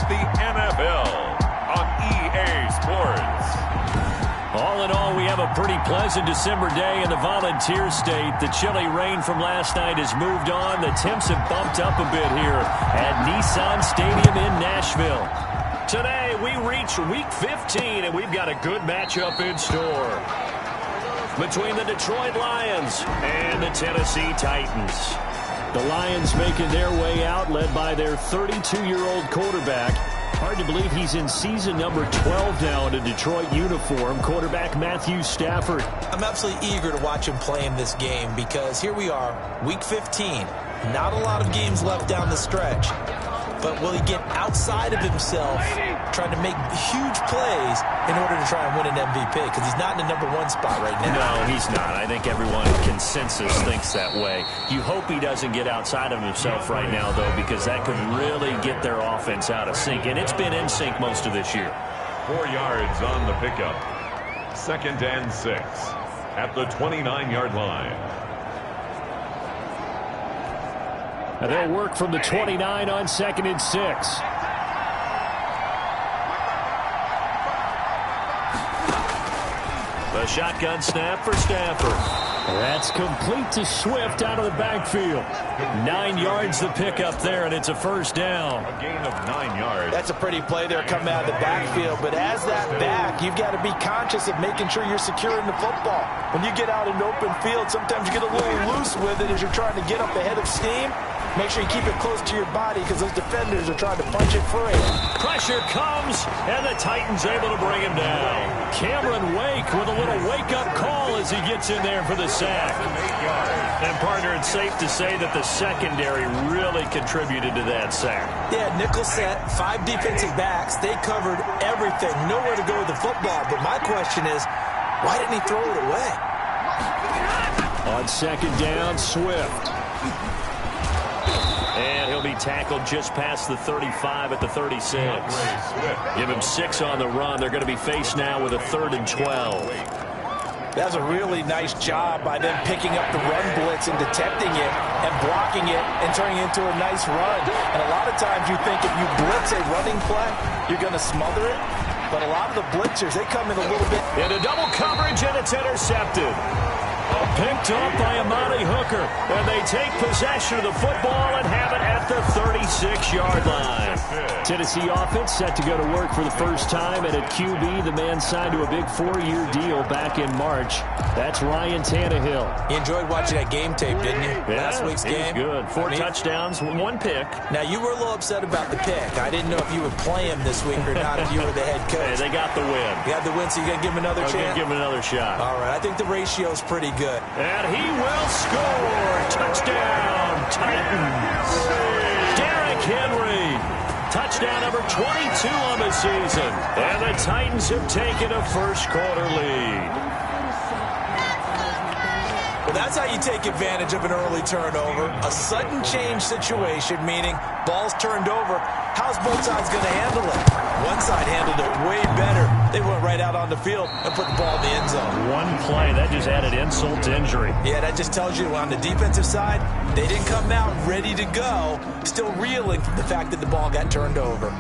the NFL on EA Sports. All in all, we have a pretty pleasant December day in the Volunteer State. The chilly rain from last night has moved on. The temps have bumped up a bit here at Nissan Stadium in Nashville. Today, we reach Week 15, and we've got a good matchup in store between the Detroit Lions and the Tennessee Titans. The Lions making their way out, led by their 32-year-old quarterback. Hard to believe he's in season number 12 now in a Detroit uniform. Quarterback Matthew Stafford. I'm absolutely eager to watch him play in this game because here we are, Week 15. Not a lot of games left down the stretch. But will he get outside of himself trying to make huge plays in order to try and win an MVP? Because he's not in the number one spot right now. No, he's not. I think everyone consensus thinks that way. You hope he doesn't get outside of himself right now, though, because that could really get their offense out of sync. And it's been in sync most of this year. 4 yards on the pickup. 2nd and 6 at the 29-yard line. And they'll work from the 29 on 2nd and 6. The shotgun snap for Stafford. That's complete to Swift out of the backfield. 9 yards the pickup there, and it's a first down. A gain of 9 yards. That's a pretty play there coming out of the backfield. But as that back, you've got to be conscious of making sure you're securing the football. When you get out in open field, sometimes you get a little loose with it as you're trying to get up ahead of steam. Make sure you keep it close to your body because those defenders are trying to punch it free. Pressure comes, and the Titans able to bring him down. Cameron Wake with a little wake-up call as he gets in there for the sack. And, partner, it's safe to say that the secondary really contributed to that sack. Yeah, nickel set, 5 defensive backs. They covered everything. Nowhere to go with the football. But my question is, why didn't he throw it away? On 2nd down, Swift. And he'll be tackled just past the 35 at the 36. Give him 6 on the run. They're going to be faced now with a 3rd and 12. That was a really nice job by them picking up the run blitz and detecting it and blocking it and turning it into a nice run. And a lot of times you think if you blitz a running play, you're going to smother it. But a lot of the blitzers, they come in a little bit. Into double coverage, and it's intercepted. Picked up by Amani Hooker. And they take possession of the football and have it at the 36-yard line. Tennessee offense set to go to work for the first time. And at QB, the man signed to a big 4-year deal back in March. That's Ryan Tannehill. You enjoyed watching that game tape, didn't you? Yeah, Last week's game. Good. 4 touchdowns, 1 pick. Now, you were a little upset about the pick. I didn't know if you would play him this week or not if you were the head coach. Hey, they got the win. You got the win, so you got to give him another chance? Give him another shot. All right, I think the ratio's pretty good. And he will score. Touchdown, Titans. Derrick Henry. Touchdown number 22 on the season. And the Titans have taken a first-quarter lead. Well, that's how you take advantage of an early turnover. A sudden change situation, meaning ball's turned over. How's both sides going to handle it? One side handled it way better. They went right out on the field and put the ball in the end zone. One play, that just added insult to injury. Yeah, that just tells you on the defensive side, they didn't come out ready to go, still reeling from the fact that the ball got turned over.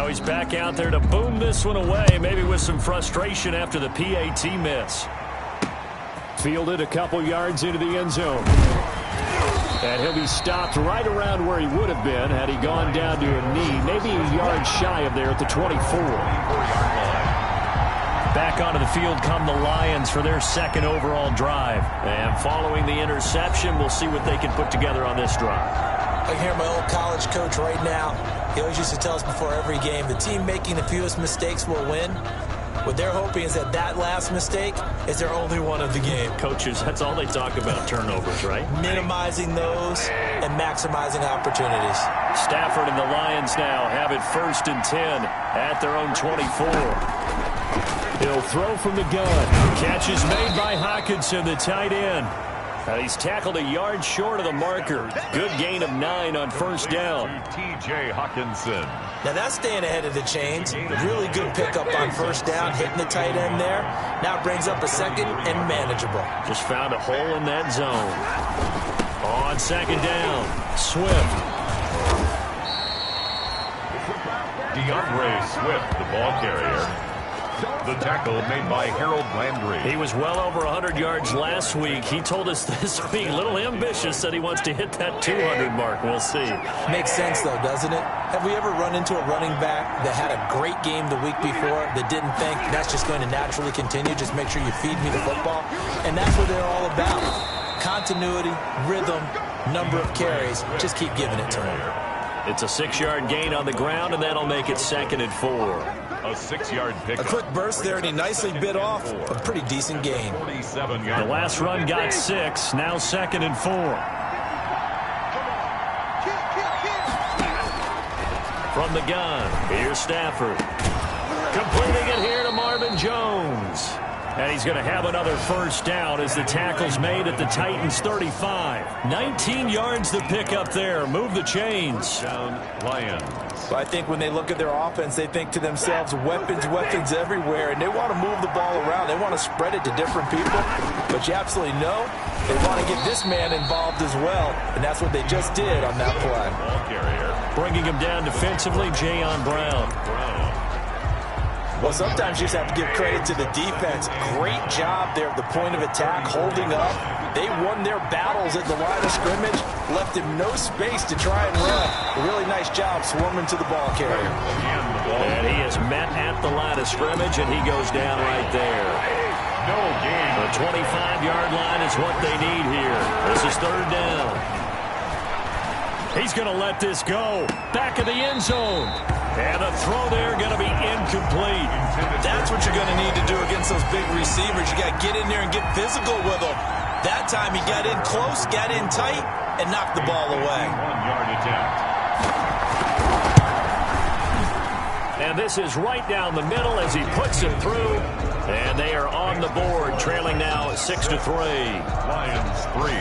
Now he's back out there to boom this one away, maybe with some frustration after the PAT miss. Fielded a couple yards into the end zone. And he'll be stopped right around where he would have been had he gone down to a knee, maybe a yard shy of there at the 24. Back onto the field come the Lions for their second overall drive. And following the interception, we'll see what they can put together on this drive. I can hear my old college coach right now. He always used to tell us before every game, the team making the fewest mistakes will win. What they're hoping is that last mistake is their only one of the game. Coaches, that's all they talk about, turnovers, right? Minimizing those and maximizing opportunities. Stafford and the Lions now have it 1st and 10 at their own 24. He'll throw from the gun. Catch is made by Hockenson, the tight end. He's tackled a yard short of the marker. Good gain of 9 on 1st down. T.J. Hockenson. Now that's staying ahead of the chains. Really good pickup on 1st down, hitting the tight end there. Now it brings up a 2nd and manageable. Just found a hole in that zone. On 2nd down, Swift. DeAndre Swift, the ball carrier. The tackle made by Harold Landry. He was well over 100 yards last week. He told us this week, a little ambitious, that he wants to hit that 200 mark. We'll see. Makes sense, though, doesn't it? Have we ever run into a running back that had a great game the week before that didn't think that's just going to naturally continue? Just make sure you feed me the football. And that's what they're all about. Continuity, rhythm, number of carries. Just keep giving it to him. It's a 6-yard gain on the ground, and that'll make it 2nd and 4. A 6-yard pickup. A quick burst there, and he nicely bit off a pretty decent gain. 47-yard. The last run got 6, now 2nd and 4. From the gun, here's Stafford. Completing it here to Marvin Jones. And he's going to have another 1st down as the tackle's made at the Titans' 35. 19 yards to pick up there. Move the chains. Down Lions. Well, I think when they look at their offense, they think to themselves, weapons, weapons everywhere, and they want to move the ball around. They want to spread it to different people. But you absolutely know they want to get this man involved as well, and that's what they just did on that play. Ball carrier. Bringing him down defensively, Jayon Brown. Well, sometimes you just have to give credit to the defense. Great job there at the point of attack, holding up. They won their battles at the line of scrimmage, left him no space to try and run. A really nice job swarming to the ball carrier. And he is met at the line of scrimmage, and he goes down right there. No gain. The 25-yard line is what they need here. This is 3rd down. He's going to let this go. Back of the end zone. And the throw there going to be incomplete. That's what you're going to need to do against those big receivers. You got to get in there and get physical with them. That time he got in close, got in tight, and knocked the ball away. 1-yard attempt. And this is right down the middle as he puts it through. And they are on the board, trailing now 6-3. Lions 3.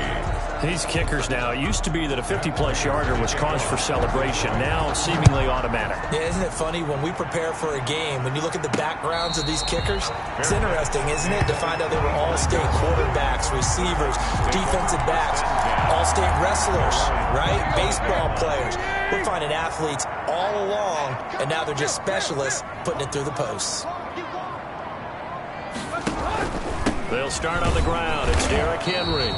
These kickers now, it used to be that a 50-plus yarder was cause for celebration. Now seemingly automatic. Yeah, isn't it funny? When we prepare for a game, when you look at the backgrounds of these kickers, it's interesting, isn't it, to find out they were all-state quarterbacks, receivers, defensive backs, all-state wrestlers, right? Baseball players. We're finding athletes all along, and now they're just specialists putting it through the posts. They'll start on the ground. It's Derrick Henry.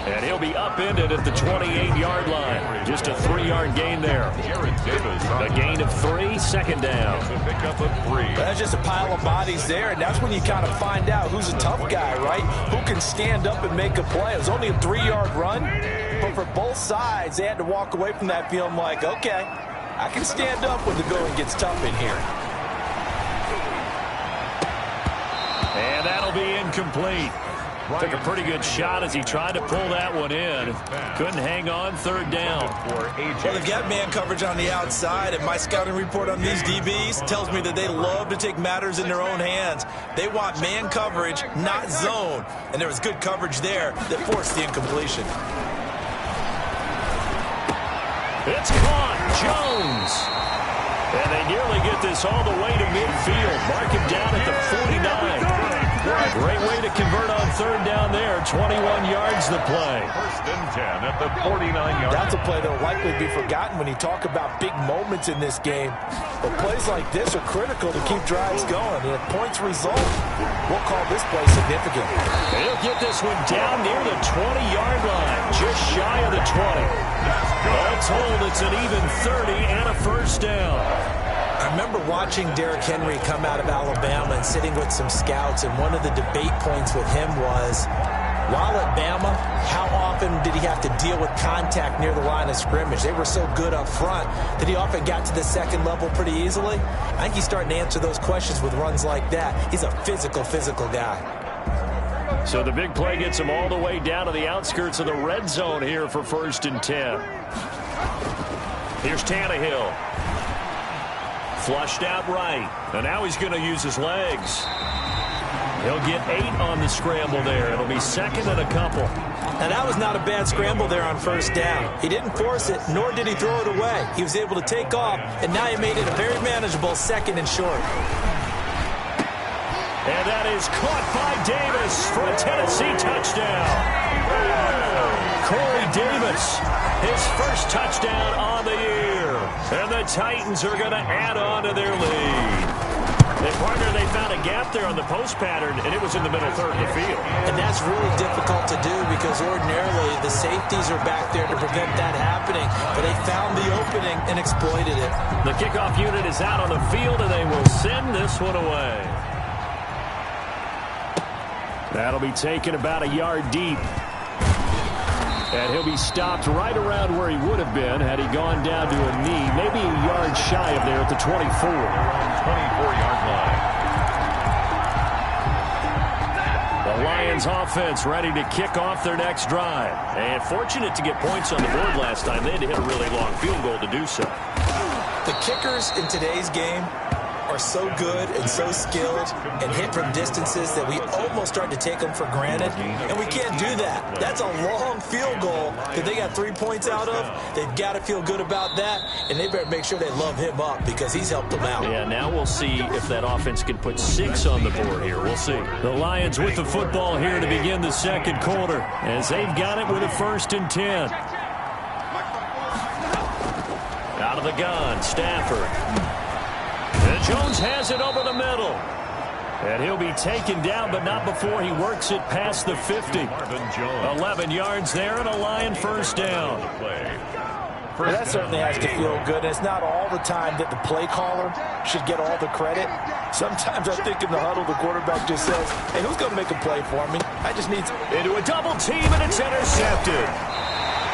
And he'll be upended at the 28-yard line. Just a 3-yard gain there. A gain of 3, 2nd down. That's just a pile of bodies there, and that's when you kind of find out who's a tough guy, right? Who can stand up and make a play. It was only a 3-yard run, but for both sides, they had to walk away from that feeling like, okay, I can stand up when the going gets tough in here. And that'll be incomplete. Took a pretty good shot as he tried to pull that one in. Couldn't hang on, 3rd down. Well, they've got man coverage on the outside, and my scouting report on these DBs tells me that they love to take matters in their own hands. They want man coverage, not zone. And there was good coverage there that forced the incompletion. It's caught. Jones. And they nearly get this all the way to midfield. Mark him down at the 49. Great way to convert on third down there. 21 yards the play. First and 10 at the 49-yard. That's a play that will likely be forgotten when you talk about big moments in this game. But plays like this are critical to keep drives going. And if points result, we'll call this play significant. He'll get this one down near the 20-yard line, just shy of the 20. All told, it's an even 30 and a first down. I remember watching Derrick Henry come out of Alabama and sitting with some scouts, and one of the debate points with him was, while at Bama, how often did he have to deal with contact near the line of scrimmage? They were so good up front that he often got to the second level pretty easily. I think he's starting to answer those questions with runs like that. He's a physical guy. So the big play gets him all the way down to the outskirts of the red zone here for first and 10. Here's Tannehill. Flushed out right. And now he's going to use his legs. He'll get 8 on the scramble there. It'll be second and a couple. Now, that was not a bad scramble there on first down. He didn't force it, nor did he throw it away. He was able to take off, and now he made it a very manageable second and short. And that is caught by Davis for a Tennessee touchdown. Corey Davis, his first touchdown on the year. And the Titans are going to add on to their lead. And partner, they found a gap there on the post pattern, and it was in the middle third of the field. And that's really difficult to do because ordinarily the safeties are back there to prevent that happening. But they found the opening and exploited it. The kickoff unit is out on the field, and they will send this one away. That'll be taken about a yard deep. And he'll be stopped right around where he would have been had he gone down to a knee, maybe a yard shy of there at the 24. 24-yard line. The Lions offense ready to kick off their next drive. And fortunate to get points on the board last time. They had to hit a really long field goal to do so. The kickers in today's game are so good and so skilled and hit from distances that we almost start to take them for granted, and we can't do that. That's a long field goal that they got 3 points out of. They've got to feel good about that, and they better make sure they love him up because he's helped them out. Yeah, now we'll see if that offense can put 6 on the board here. We'll see. The Lions with the football here to begin the second quarter as they've got it with a first and 10. Out of the gun, Stafford. And Jones has it over the middle. And he'll be taken down, but not before he works it past the 50. 11 yards there and a Lion first down. Well, that certainly has to feel good. It's not all the time that the play caller should get all the credit. Sometimes I think in the huddle, the quarterback just says, hey, who's going to make a play for me? I just need into a double team, and it's intercepted.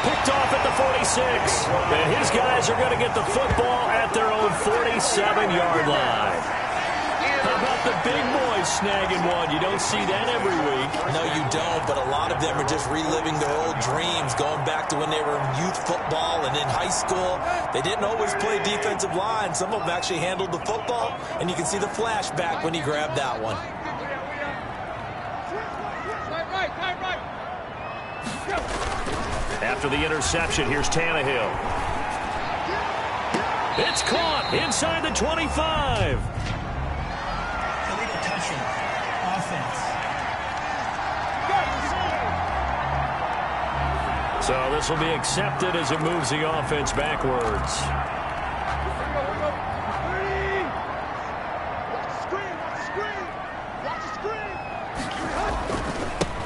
Picked off at the 46. And his guys are going to get the football at their own 47-yard line. How about the big boys snagging one? You don't see that every week. No, you don't, but a lot of them are just reliving their old dreams, going back to when they were in youth football and in high school. They didn't always play defensive line. Some of them actually handled the football, and you can see the flashback when he grabbed that one. After the interception, here's Tannehill. It's caught inside the 25. Illegal touching. Offense. So this will be accepted as it moves the offense backwards.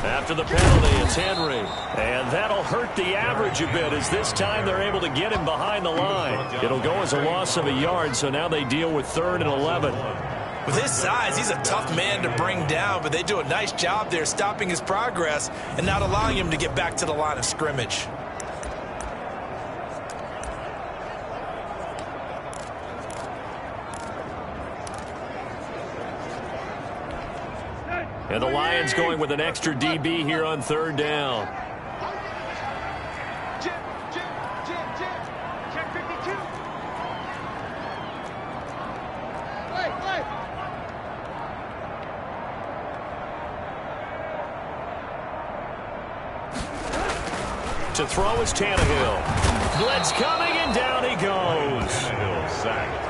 After the penalty, it's Henry. And that'll hurt the average a bit as this time they're able to get him behind the line. It'll go as a loss of a yard, so now they deal with 3rd and 11. With his size, he's a tough man to bring down, but they do a nice job there stopping his progress and not allowing him to get back to the line of scrimmage. And the Lions going with an extra DB here on 3rd down. To throw is Tannehill. Blitz coming, and down he goes. Tannehill sacked.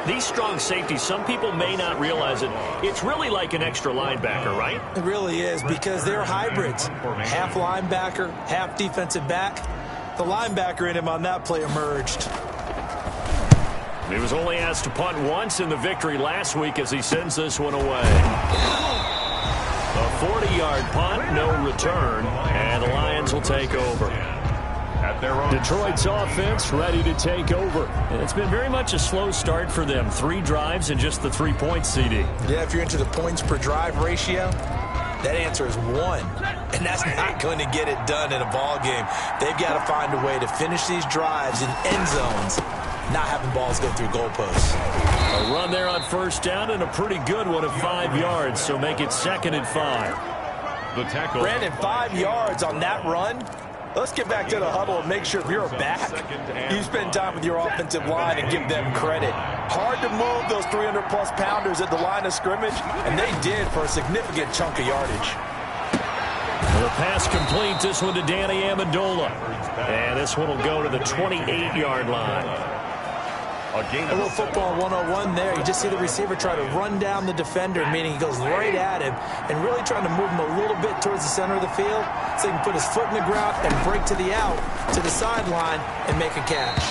These strong safeties, some people may not realize it. It's really like an extra linebacker, right? It really is, because they're hybrids. Half linebacker, half defensive back. The linebacker in him on that play emerged. He was only asked to punt once in the victory last week as he sends this one away. A 40-yard punt, no return, and the Lions will take over. Detroit's offense ready to take over. It's been very much a slow start for them. 3 drives and just the 3 points, CD. Yeah, if you're into the points per drive ratio, that answer is 1. And that's not going to get it done in a ball game. They've got to find a way to finish these drives in end zones, not having balls go through goalposts. A run there on first down and a pretty good one of 5 yards, so make it 2nd and 5. The tackle. Brandon, 5 yards on that run. Let's get back to the huddle and make sure if you're a back, you spend time with your offensive line and give them credit. Hard to move those 300-plus pounders at the line of scrimmage, and they did for a significant chunk of yardage. The pass complete, this one to Danny Amendola. And this one will go to the 28-yard line. A little football 101 there. You just see the receiver try to run down the defender, meaning he goes right at him and really trying to move him a little bit towards the center of the field so he can put his foot in the ground and break to the out, to the sideline, and make a catch.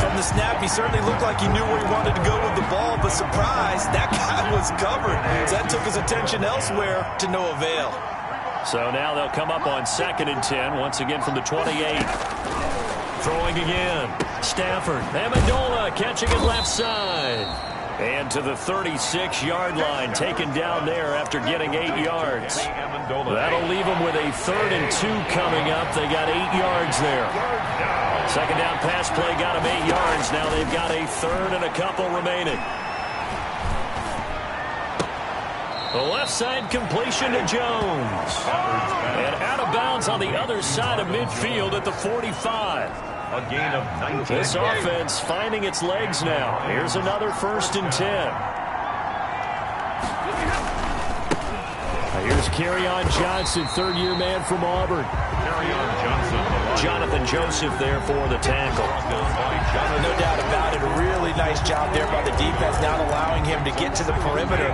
From the snap, he certainly looked like he knew where he wanted to go with the ball, but surprise, that guy was covered. So that took his attention elsewhere to no avail. So now they'll come up on 2nd and 10, once again from the 28. Throwing again. Stafford. Amendola catching it left side. And to the 36-yard line, taken down there after getting 8 yards. That'll leave them with a 3rd and 2 coming up. They got 8 yards there. Second down pass play got them 8 yards. Now they've got a 3rd and a couple remaining. The left side completion to Jones. And out of bounds on the other side of midfield at the 45. A gain of 19. This offense finding its legs now. Here's another 1st and 10. Here's Kerryon Johnson, 3rd-year man from Auburn. Kerryon Johnson. Jonathan Joseph there for the tackle. No doubt about it. A really nice job there by the defense, not allowing him to get to the perimeter.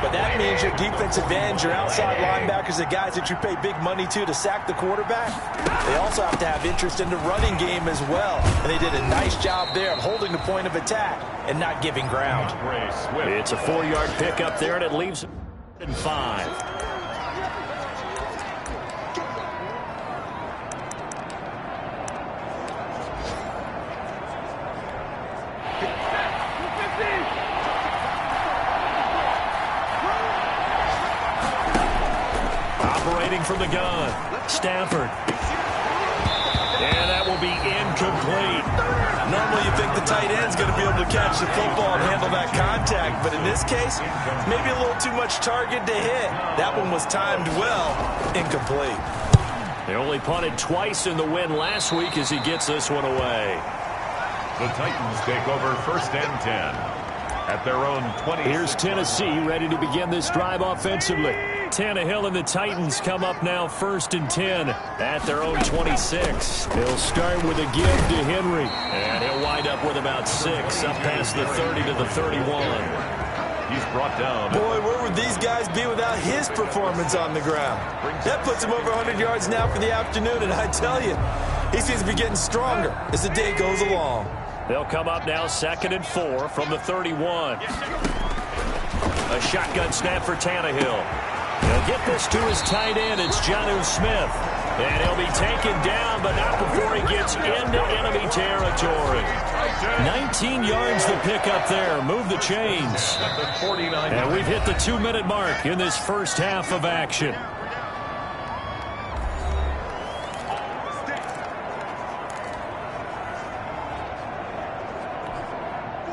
But that means your defensive ends, your outside linebackers, the guys that you pay big money to sack the quarterback, they also have to have interest in the running game as well. And they did a nice job there of holding the point of attack and not giving ground. It's a 4-yard pickup there, and it leaves it in 5. From the gun, Stafford. And that will be incomplete. Normally you think the tight end's going to be able to catch the football and handle that contact, but in this case, maybe a little too much target to hit. That one was timed well, incomplete. They only punted twice in the win last week as he gets this one away. The Titans take over 1st and 10 at their own 20. Here's Tennessee ready to begin this drive offensively. Tannehill and the Titans come up now 1st and 10 at their own 26. He'll start with a give to Henry. And he'll wind up with about 6 up past the 30 to the 31. He's brought down. Boy, where would these guys be without his performance on the ground? That puts him over 100 yards now for the afternoon, and I tell you, he seems to be getting stronger as the day goes along. They'll come up now 2nd and 4 from the 31. A shotgun snap for Tannehill. He'll get this to his tight end. It's Jonnu Smith. And he'll be taken down, but not before he gets into enemy territory. 19 yards to pick up there. Move the chains. And we've hit the 2-minute mark in this first half of action.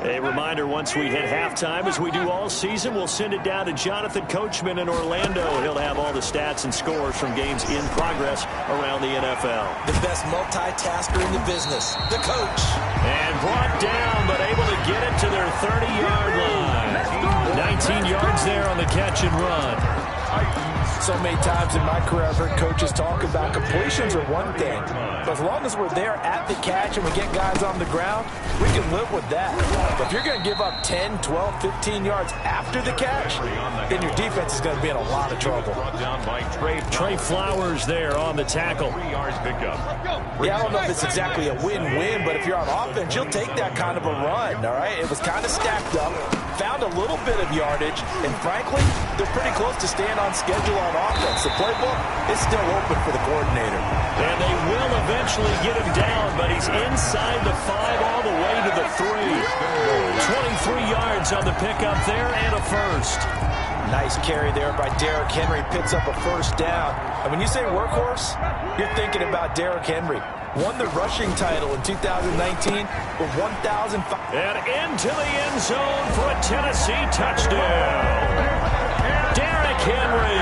A reminder, once we hit halftime, as we do all season, we'll send it down to Jonathan Coachman in Orlando. He'll have all the stats and scores from games in progress around the NFL. The best multitasker in the business, the coach. And brought down, but able to get it to their 30-yard line. 19 yards there on the catch and run. So many times in my career, I've heard coaches talk about completions are one thing. But as long as we're there at the catch and we get guys on the ground, we can live with that. But if you're going to give up 10, 12, 15 yards after the catch, then your defense is going to be in a lot of trouble. Trey Flowers there on the tackle. Yeah, I don't know if it's exactly a win-win, but if you're on offense, you'll take that kind of a run, all right? It was kind of stacked up, found a little bit of yardage, and frankly, they're pretty close to staying on schedule on offense. The playbook is still open for the coordinator. And they will eventually get him down, but he's inside the 5 all the way to the 3. 23 yards on the pickup there and a first. Nice carry there by Derrick Henry. Picks up a first down. And when you say workhorse, you're thinking about Derrick Henry. Won the rushing title in 2019 with 1,005. And into the end zone for a Tennessee touchdown. Derrick Henry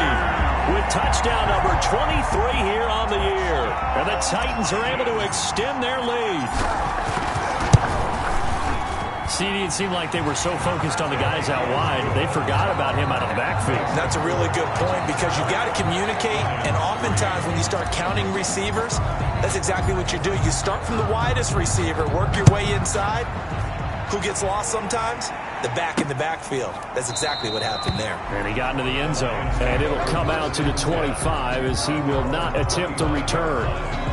with touchdown number 23 here on the year. And the Titans are able to extend their lead. CD, it seemed like they were so focused on the guys out wide, they forgot about him out of the backfield. That's a really good point because you've got to communicate, and oftentimes when you start counting receivers, that's exactly what you do. You start from the widest receiver, work your way inside. Who gets lost sometimes? The back in the backfield. That's exactly what happened there. And he got into the end zone. And it'll come out to the 25 as he will not attempt to return.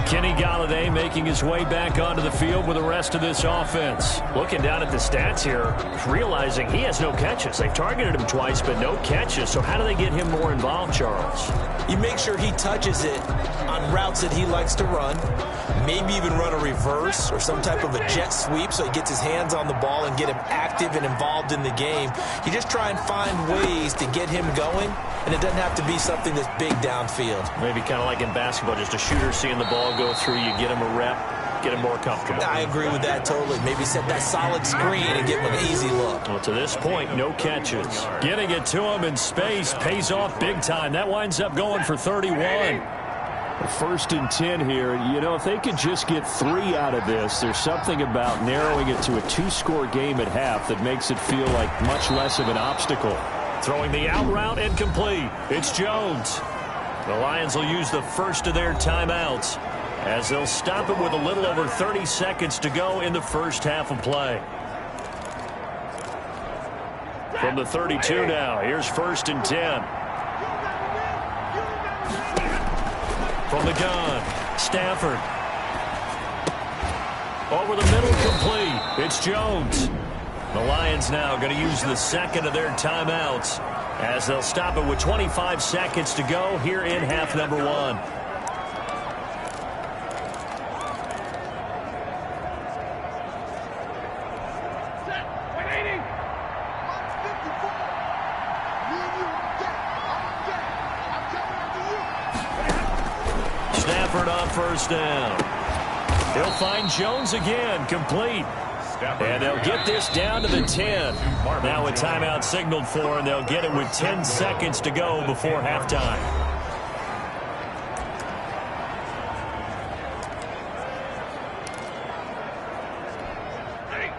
Kenny Golladay making his way back onto the field with the rest of this offense. Looking down at the stats here, realizing he has no catches. They've targeted him twice, but no catches. So how do they get him more involved, Charles? You make sure he touches it on routes that he likes to run. Maybe even run a reverse or some type of a jet sweep so he gets his hands on the ball and get him active and involved in the game. You just try and find ways to get him going, and it doesn't have to be something that's big downfield. Maybe kind of like in basketball, just a shooter seeing the ball go through, you get him a rep, get him more comfortable. I agree with that totally. Maybe set that solid screen and give him an easy look. Well, to this point, no catches. Getting it to him in space pays off big time. That winds up going for 31. First and 10 here. You know, if they could just get 3 out of this, there's something about narrowing it to a 2-score game at half that makes it feel like much less of an obstacle. Throwing the out route incomplete. It's Jones. The Lions will use the first of their timeouts as they'll stop it with a little over 30 seconds to go in the first half of play. From the 32 now, here's first and 10. From the gun, Stafford. Over the middle, complete. It's Jones. The Lions now going to use the second of their timeouts as they'll stop it with 25 seconds to go here in half number 1. Stafford on first down. He'll find Jones again, complete. And they'll get this down to the 10. Now a timeout signaled for, and they'll get it with 10 seconds to go before halftime.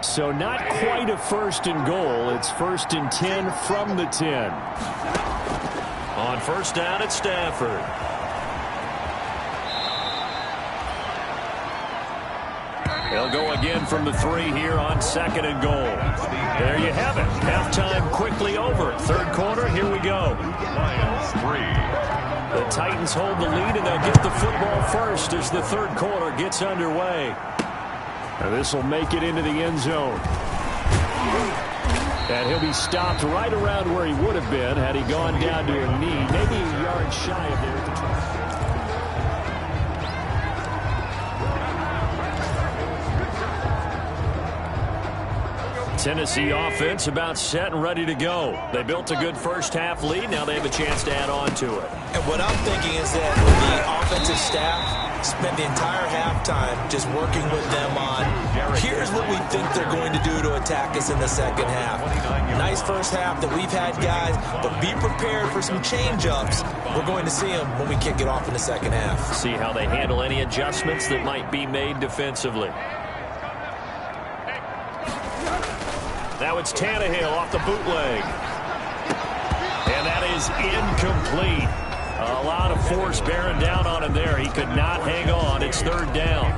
So not quite a first and goal. It's first and 10 from the 10. On first down, it's Stafford. They'll go again from the 3 here on second and goal. There you have it. Halftime quickly over. Third quarter, here we go. Lions 3. The Titans hold the lead, and they'll get the football first as the third quarter gets underway. Now this will make it into the end zone. And he'll be stopped right around where he would have been had he gone down to a knee, maybe a yard shy of there at the 20. Tennessee offense about set and ready to go. They built a good first half lead. Now they have a chance to add on to it. And what I'm thinking is that the offensive staff spent the entire halftime just working with them on, here's what we think they're going to do to attack us in the second half. Nice first half that we've had, guys, but be prepared for some change-ups. We're going to see them when we kick it off in the second half. See how they handle any adjustments that might be made defensively. Now it's Tannehill off the bootleg. And that is incomplete. A lot of force bearing down on him there. He could not hang on. It's third down.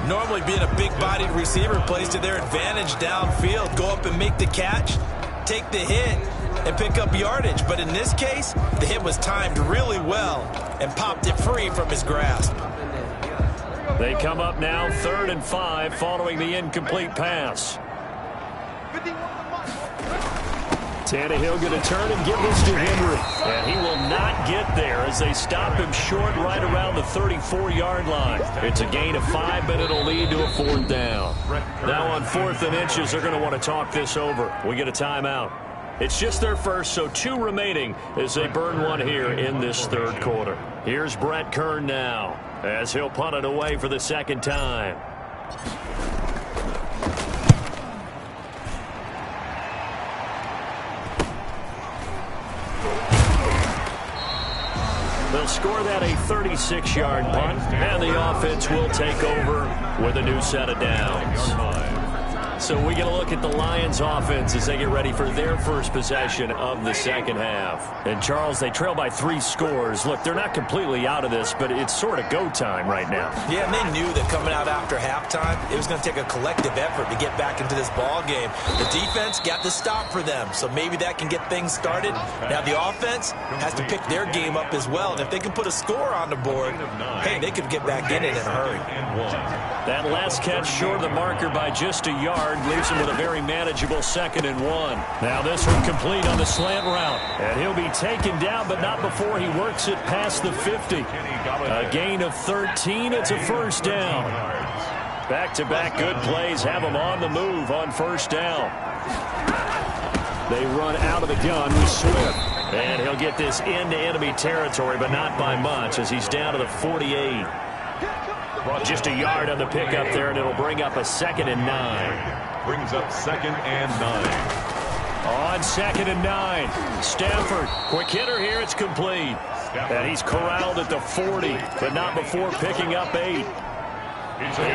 Normally being a big-bodied receiver plays to their advantage downfield. Go up and make the catch, take the hit, and pick up yardage. But in this case, the hit was timed really well and popped it free from his grasp. They come up now 3rd and 5 following the incomplete pass. Tannehill going to turn and give this to Henry. And he will not get there as they stop him short right around the 34-yard line. It's a gain of 5, but it'll lead to a 4th down. Now on 4th and inches, they're going to want to talk this over. We get a timeout. It's just their first, so 2 remaining as they burn one here in this 3rd quarter. Here's Brett Kern now as he'll punt it away for the 2nd time. They'll score that a 36-yard punt, and the offense will take over with a new set of downs. So we get a look at the Lions offense as they get ready for their first possession of the 2nd half. And Charles, they trail by 3 scores. Look, they're not completely out of this, but it's sort of go time right now. Yeah, and they knew that coming out after halftime, it was going to take a collective effort to get back into this ball game. The defense got the stop for them, so maybe that can get things started. Now the offense has to pick their game up as well, and if they can put a score on the board, hey, they could get back in it in a hurry. That last catch short of the marker by just a yard leaves him with a very manageable 2nd and 1. Now this one complete on the slant route, and he'll be taken down, but not before he works it past the 50. A gain of 13. It's a 1st down. Back-to-back good plays have him on the move on 1st down. They run out of the gun with Swift, and he'll get this into enemy territory, but not by much as he's down to the 48. Just a yard on the pickup there, and it'll bring up a 2nd and 9. Brings up 2nd and 9. On 2nd and 9, Stafford, quick hitter here, it's complete. And he's corralled at the 40, but not before picking up 8. 8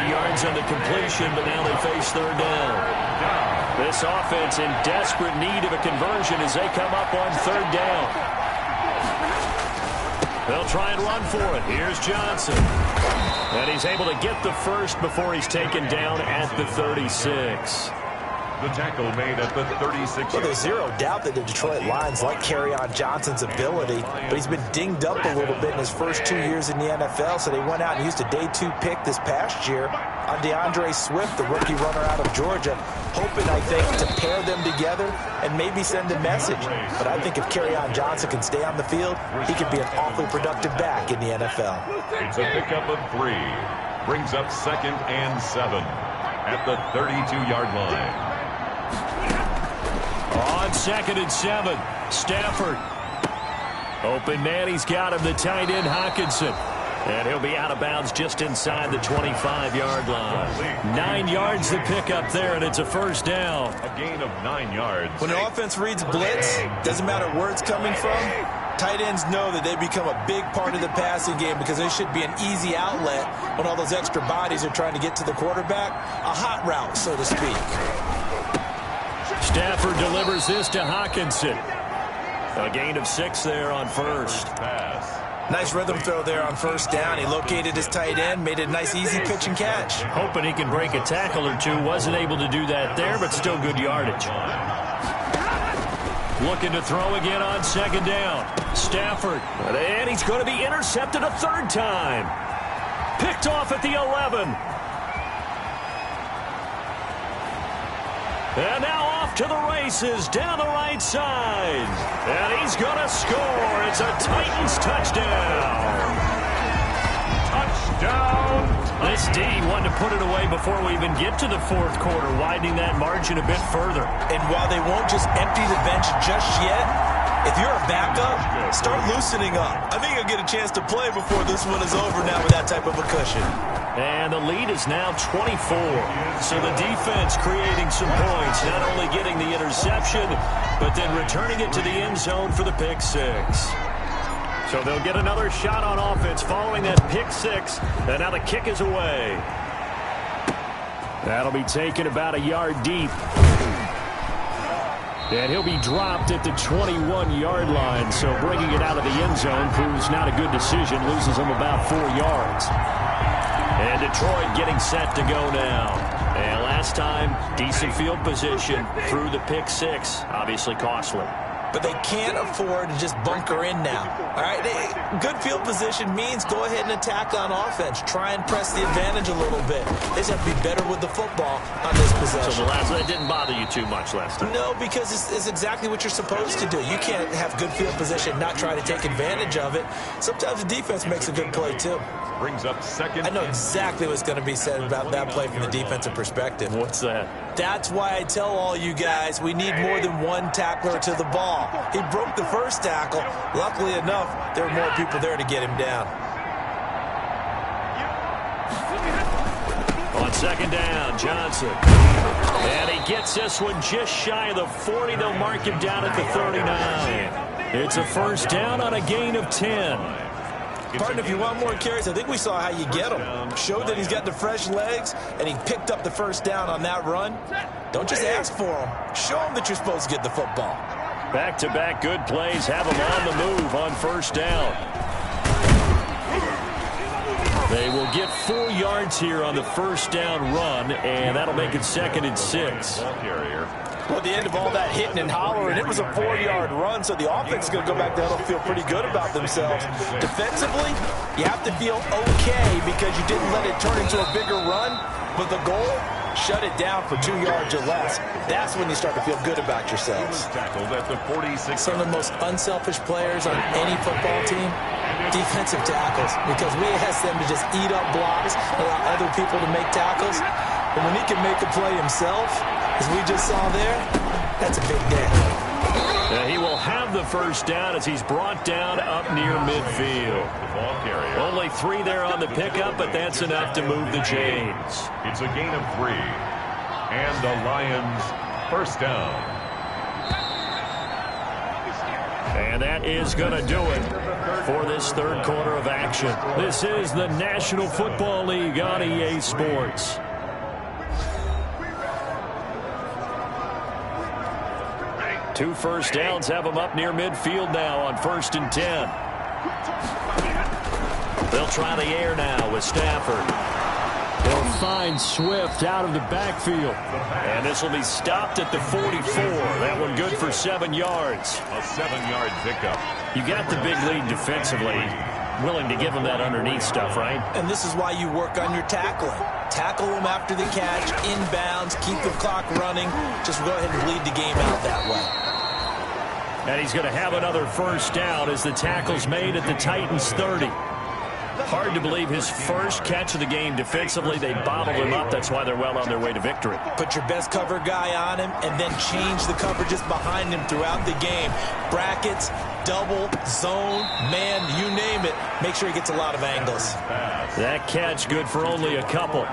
yards on the completion, but now they face 3rd down. This offense in desperate need of a conversion as they come up on 3rd down. They'll try and run for it. Here's Johnson. And he's able to get the first before he's taken down at the 36. The tackle made at the 36. Well, there's zero doubt that the Detroit Lions like Kerryon Johnson's ability, but he's been dinged up a little bit in his first 2 years in the NFL, so they went out and used a day 2 pick this past year on DeAndre Swift, the rookie runner out of Georgia, hoping, I think, to pair them together and maybe send a message. But I think if Kerryon Johnson can stay on the field, he could be an awfully productive back in the NFL. It's a pickup of 3. Brings up 2nd and 7 at the 32-yard line. On 2nd and 7, Stafford. Open man, he's got him, the tight end Hockenson. And he'll be out of bounds just inside the 25-yard line. 9 yards to pick up there, and it's a 1st down. A gain of 9 yards. When the offense reads blitz, doesn't matter where it's coming from, tight ends know that they become a big part of the passing game because they should be an easy outlet when all those extra bodies are trying to get to the quarterback. A hot route, so to speak. Stafford delivers this to Hockenson. A gain of 6 there on 1st. Nice rhythm throw there on 1st down. He located his tight end, made it a nice, easy pitch and catch. Hoping he can break a tackle or two. Wasn't able to do that there, but still good yardage. Looking to throw again on 2nd down. Stafford. And he's going to be intercepted a 3rd time. Picked off at the 11. And now off to the races down the right side. And he's going to score. It's a Titans touchdown. Touchdown. This D wanted to put it away before we even get to the 4th quarter, widening that margin a bit further. And while they won't just empty the bench just yet, if you're a backup, start loosening up. I think you'll get a chance to play before this one is over now with that type of a cushion. And the lead is now 24. So the defense creating some points, not only getting the interception, but then returning it to the end zone for the pick 6. So they'll get another shot on offense following that pick 6. And now the kick is away. That'll be taken about a yard deep. And he'll be dropped at the 21-yard line. So bringing it out of the end zone proves not a good decision. Loses him about 4 yards. And Detroit getting set to go now. And last time, decent field position through the pick six. Obviously costly. But they can't afford to just bunker in now. All right, good field position means go ahead and attack on offense. Try and press the advantage a little bit. They just have to be better with the football on this possession. So that didn't bother you too much last time? No, because it's exactly what you're supposed to do. You can't have good field position, not try to take advantage of it. Sometimes the defense makes a good play, too. Brings up second. I know exactly what's going to be said about that play from the defensive perspective. What's that? That's why I tell all you guys we need more than one tackler to the ball. He broke the first tackle. Luckily enough, there were more people there to get him down. On second down, Johnson. And he gets this one just shy of the 40. They'll mark him down at the 39. It's a first down on a gain of 10. Pardon, if you want more carries, I think we saw how you get him. Showed that he's got the fresh legs, and he picked up the first down on that run. Don't just ask for him. Show him that you're supposed to get the football. Back-to-back good plays have him on the move on first down. They will get 4 yards here on the first down run, and that'll make it 2nd and 6. Well, at the end of all that hitting and hollering, it was a 4-yard run, so the offense is going to go back there and feel pretty good about themselves. Defensively, you have to feel okay because you didn't let it turn into a bigger run, but the goal, shut it down for 2 yards or less. That's when you start to feel good about yourselves. Tackled at the 46. Some of the most unselfish players on any football team, defensive tackles, because we ask them to just eat up blocks, allow other people to make tackles. But when he can make a play himself, as we just saw there, that's a big day. He will have the first down as he's brought down up near midfield. Only 3 there on the pickup, but that's enough to move the chains. It's a gain of 3. And the Lions first down. And that is going to do it for this third quarter of action. This is the National Football League on EA Sports. Two first downs have them up near midfield now on 1st and 10. They'll try the air now with Stafford. They'll find Swift out of the backfield. And this will be stopped at the 44. That one good for 7 yards. A 7-yard pickup. You got the big lead defensively. Willing to give him that underneath stuff, right? And this is why you work on your tackling. Tackle them after the catch, inbounds, keep the clock running. Just go ahead and bleed the game out that way. And he's going to have another first down as the tackle's made at the Titans 30. Hard to believe his first catch of the game defensively. They bottled him up. That's why they're well on their way to victory. Put your best cover guy on him and then change the coverages behind him throughout the game. Brackets, double, zone, man, you name it. Make sure he gets a lot of angles. That catch good for only a couple.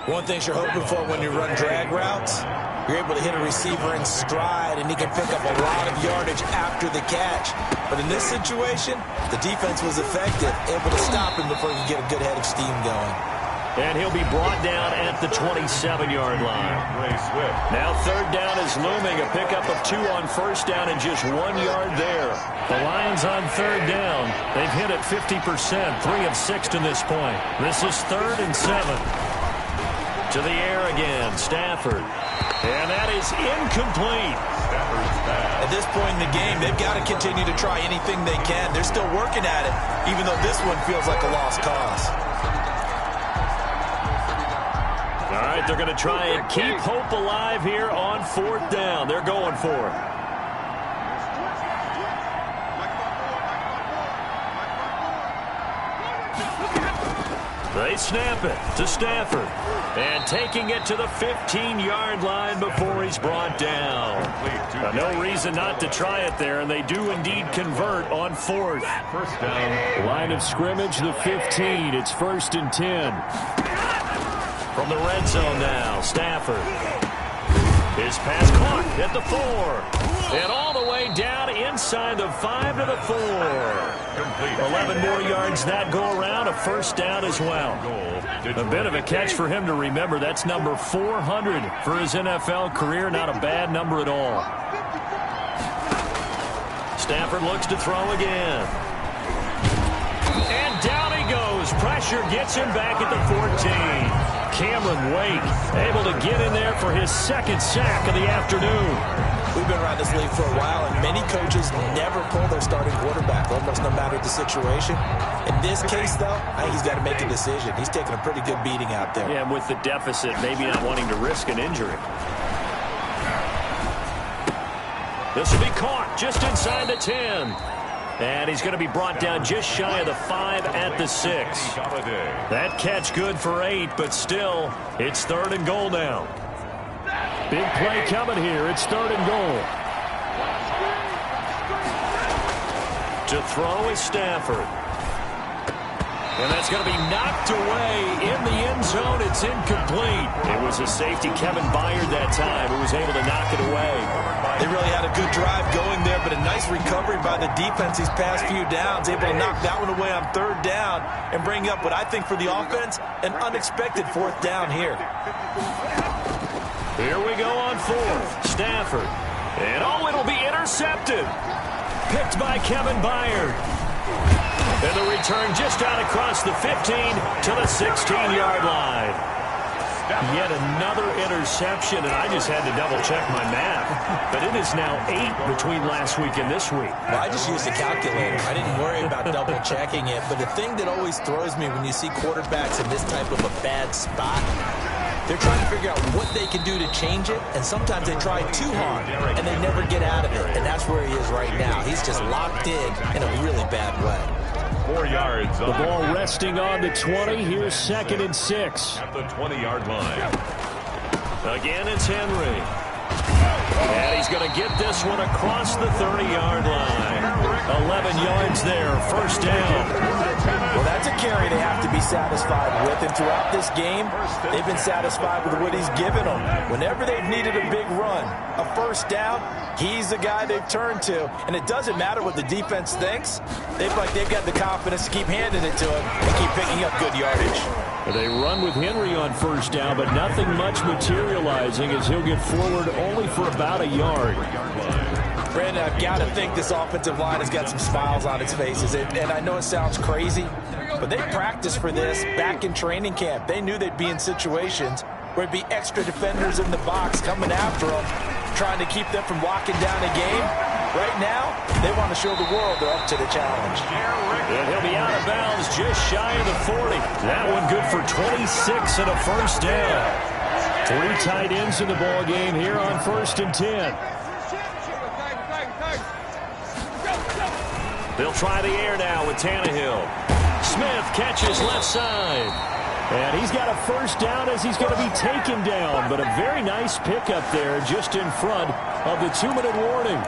One thing you're hoping for when you run drag routes, you're able to hit a receiver in stride, and he can pick up a lot of yardage after the catch. But in this situation, the defense was effective, able to stop him before he could get a good head of steam going. And he'll be brought down at the 27-yard line. Now 3rd down is looming. A pickup of 2 on first down and just 1 yard there. The Lions on 3rd down. They've hit it 50%, 3 of 6 to this point. This is 3rd and 7. To the air again, Stafford. And that is incomplete. At this point in the game, they've got to continue to try anything they can. They're still working at it, even though this one feels like a lost cause. All right, they're going to try and keep hope alive here on 4th down. They're going for it. They snap it to Stafford. And taking it to the 15-yard line before he's brought down. No reason not to try it there, and they do indeed convert on 4th. First down. Line of scrimmage, the 15. It's 1st and 10. From the red zone now, Stafford. His pass caught at the 4. And all the way down inside the 5 to the 4. 11 more yards that go around. A first down as well. A bit of a catch for him to remember. That's number 400 for his NFL career. Not a bad number at all. Stafford looks to throw again. And down he goes. Pressure gets him back at the 14. Cameron Wake able to get in there for his second sack of the afternoon. We've been around this league for a while, and many coaches never pull their starting quarterback, almost no matter the situation. In this case, though, I think he's got to make a decision. He's taking a pretty good beating out there. Yeah, and with the deficit, maybe not wanting to risk an injury. This will be caught just inside the 10. And he's going to be brought down just shy of the 5 at the 6. That catch good for 8, but still, it's 3rd and goal now. Big play coming here. It's 3rd and goal. To throw is Stafford. And that's going to be knocked away in the end zone. It's incomplete. It was a safety, Kevin Byard, that time, who was able to knock it away. They really had a good drive going there, but a nice recovery by the defense these past few downs, able to knock that one away on 3rd down and bring up what I think for the offense, an unexpected 4th down here. Here we go on 4th. Stafford. And it'll be intercepted. Picked by Kevin Byard. And the return just out across the 15 to the 16-yard line. Yet another interception, and I just had to double-check my math. But it is now 8 between last week and this week. Well, I just used a calculator. I didn't worry about double-checking it. But the thing that always throws me when you see quarterbacks in this type of a bad spot, they're trying to figure out what they can do to change it, and sometimes they try too hard, and they never get out of it. And that's where he is right now. He's just locked in a really bad way. 4 yards. The ball resting on the 20. Here's 2nd and 6. At the 20-yard line. Again, it's Henry. And he's going to get this one across the 30-yard line. 11 yards there, first down. Well, that's a carry they have to be satisfied with. And throughout this game, they've been satisfied with what he's given them. Whenever they've needed a big run, a first down, he's the guy they've turned to. And it doesn't matter what the defense thinks. They've got the confidence to keep handing it to him and keep picking up good yardage. They run with Henry on first down, but nothing much materializing as he'll get forward only for about a yard. Brandon, I've got to think this offensive line has got some smiles on its faces. And I know it sounds crazy, but they practiced for this back in training camp. They knew they'd be in situations where it'd be extra defenders in the box coming after them, trying to keep them from locking down a game. Right now, they want to show the world they're up to the challenge. And he'll be out of bounds just shy of the 40. That one good for 26 and a first down. 3 tight ends in the ball game here on 1st and 10. They'll try the air now with Tannehill. Smith catches left side. And he's got a first down as he's going to be taken down. But a very nice pickup there just in front of the 2-minute warning.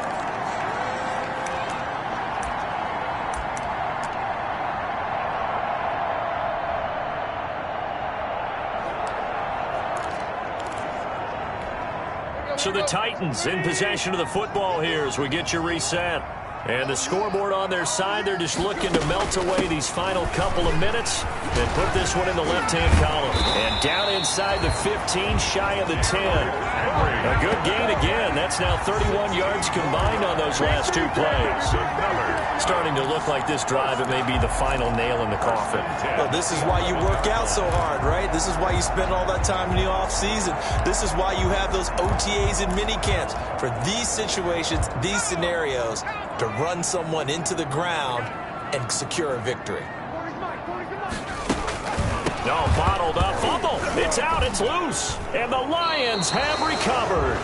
So the Titans in possession of the football here as we get your reset. And the scoreboard on their side, they're just looking to melt away these final couple of minutes and put this one in the left-hand column. And down inside the 15, shy of the 10. A good gain again. That's now 31 yards combined on those last 2 plays. Starting to look like this drive, it may be the final nail in the coffin. Well, this is why you work out so hard, right? This is why you spend all that time in the offseason. This is why you have those OTAs and minicamps. For these situations, these scenarios, to run someone into the ground and secure a victory. No, bottled up fumble. It's out, it's loose. And the Lions have recovered.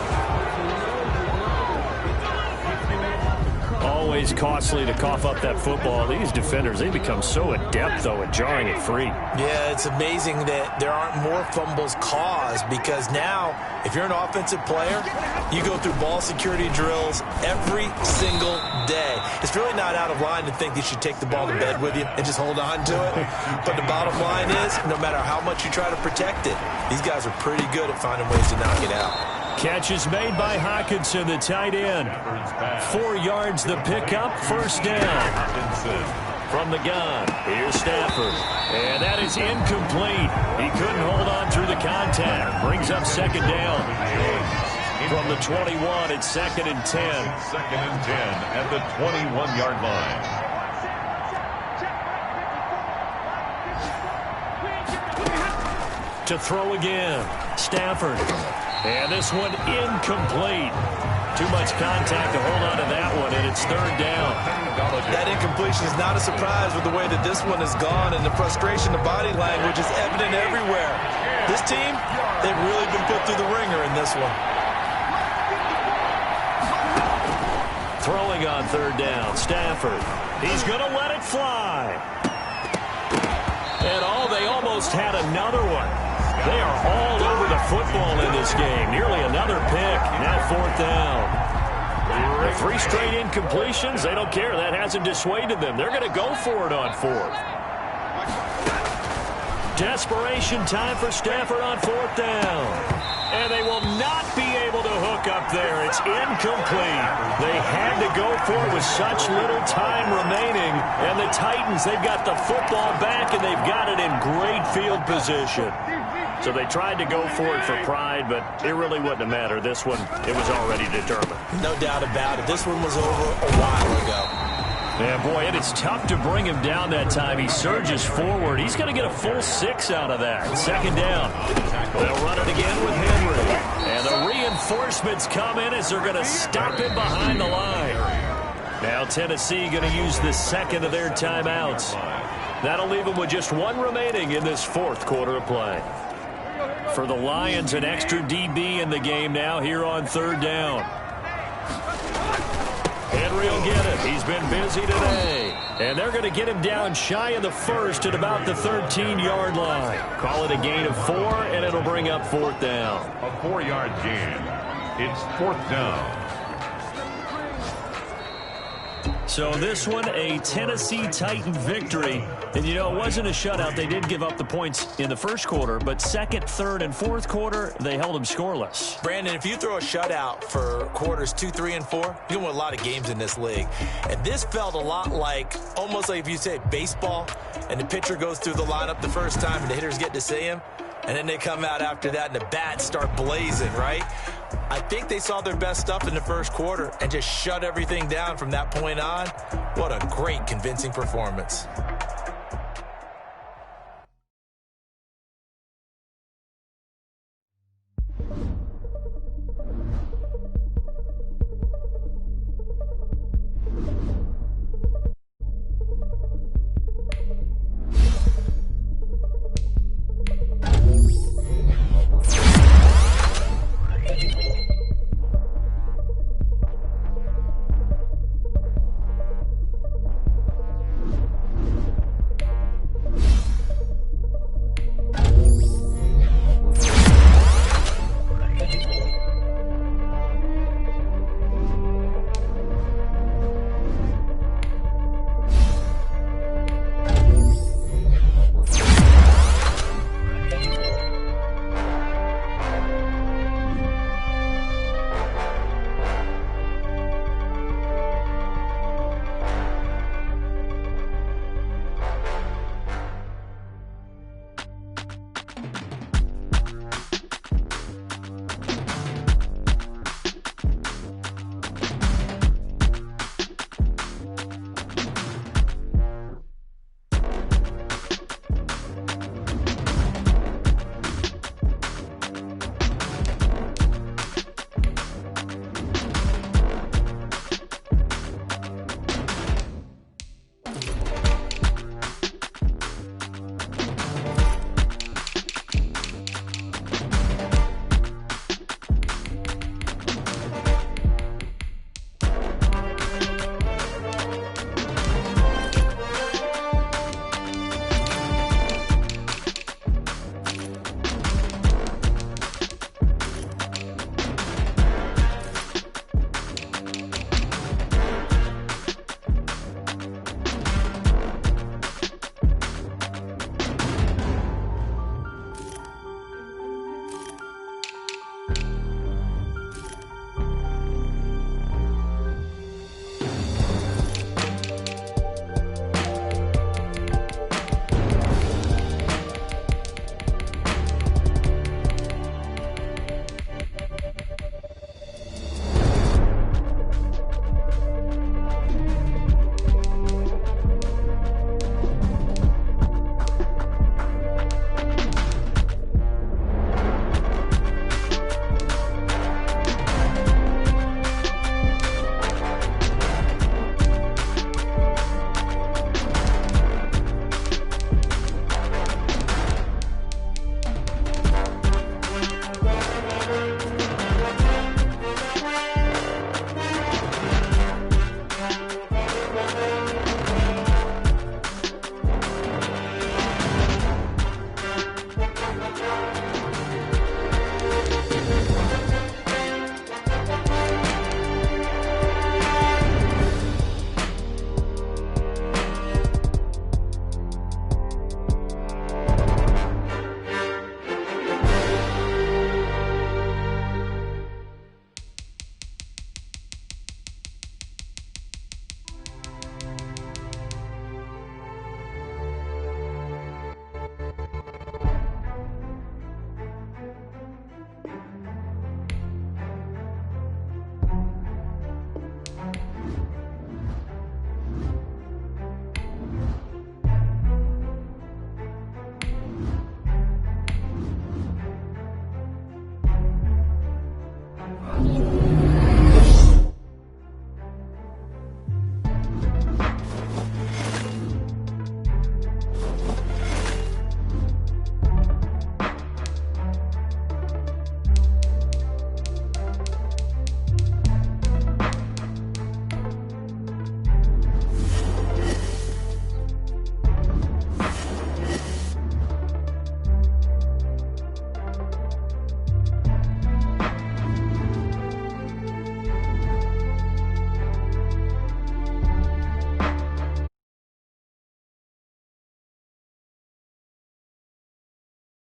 Always costly to cough up that football. These defenders, they become so adept, though, at jarring it free. Yeah, it's amazing that there aren't more fumbles caused because now, if you're an offensive player, you go through ball security drills every single day. It's really not out of line to think you should take the ball to bed with you and just hold on to it. But the bottom line is, no matter how much you try to protect it, these guys are pretty good at finding ways to knock it out. Catch is made by Hockenson, the tight end. 4 yards the pickup, first down. From the gun, here's Stafford. And that is incomplete. He couldn't hold on through the contact. Brings up second down. From the 21, it's 2nd and 10. 2nd and 10 at the 21-yard line. To throw again, Stafford. And this one incomplete. Too much contact to hold on to that one, and it's 3rd down. That incompletion is not a surprise with the way that this one has gone, and the frustration, the body language is evident everywhere. This team, they've really been put through the ringer in this one. Throwing on 3rd down, Stafford. He's going to let it fly. And they almost had another one. They are all over the football in this game. Nearly another pick. Now 4th down. 3 straight incompletions. They don't care. That hasn't dissuaded them. They're going to go for it on 4th. Desperation time for Stafford on 4th down. And they will not be able to hook up there. It's incomplete. They had to go for it with such little time remaining. And the Titans, they've got the football back, and they've got it in great field position. So they tried to go for it for pride, but it really wouldn't have mattered. This one, it was already determined. No doubt about it. This one was over a while ago. Yeah, boy, it is tough to bring him down that time. He surges forward. He's going to get a full 6 out of that. 2nd down. They'll run it again with Henry. And the reinforcements come in as they're going to stop him behind the line. Now Tennessee going to use the 2nd of their timeouts. That'll leave them with just 1 remaining in this 4th quarter of play. For the Lions, an extra DB in the game now here on 3rd down. Henry will get it. He's been busy today. And they're going to get him down shy of the 1st at about the 13-yard line. Call it a gain of 4, and it'll bring up 4th down. A 4-yard gain. It's 4th down. So this one, a Tennessee Titan victory. And, you know, it wasn't a shutout. They did give up the points in the 1st quarter, but 2nd, 3rd, and 4th quarter, they held them scoreless. Brandon, if you throw a shutout for quarters 2, 3, and 4, you win a lot of games in this league. And this felt a lot like, almost like if you say baseball, and the pitcher goes through the lineup the first time, and the hitters get to see him, and then they come out after that, and the bats start blazing, right? I think they saw their best stuff in the 1st quarter and just shut everything down from that point on. What a great, convincing performance.